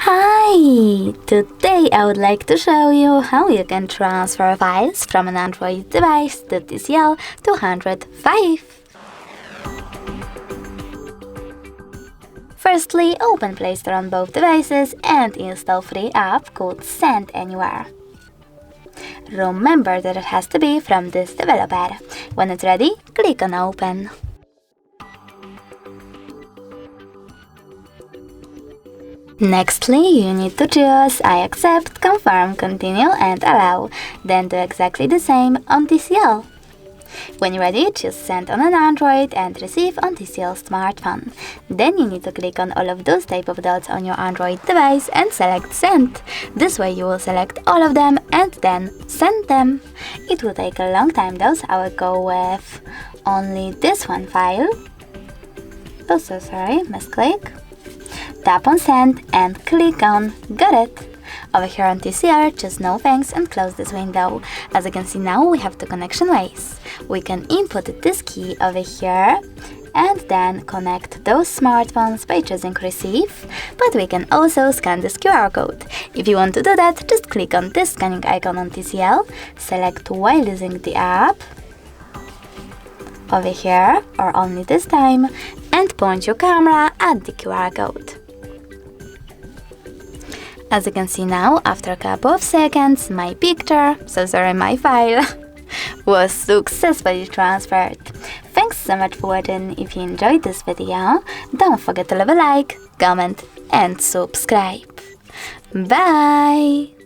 Hi! Today I would like to show you how you can transfer files from an Android device to TCL 205. Firstly, open Play Store on both devices and install free app called Send Anywhere. Remember that it has to be from this developer. When it's ready, click on Open. Nextly, you need to choose I accept, confirm, continue and allow. Then do exactly the same on TCL. When you're ready, choose Send on an Android and Receive on TCL smartphone. Then you need to click on all of those type of dots on your Android device and select Send. This way you will select all of them and then send them. It will take a long time though, so I will go with only this one file. Oh, so sorry, misclick. Tap on Send and click on Got it. Over here on TCL, choose No Thanks and close this window. As you can see now, we have two connection ways. We can input this key over here and then connect those smartphones by choosing Receive, but we can also scan this QR code. If you want to do that, just click on this scanning icon on TCL, select while using the app over here, or only this time, and point your camera at the QR code. As you can see now, after a couple of seconds, my picture, my file, was successfully transferred. Thanks so much for watching. If you enjoyed this video, don't forget to leave a like, comment and subscribe. Bye!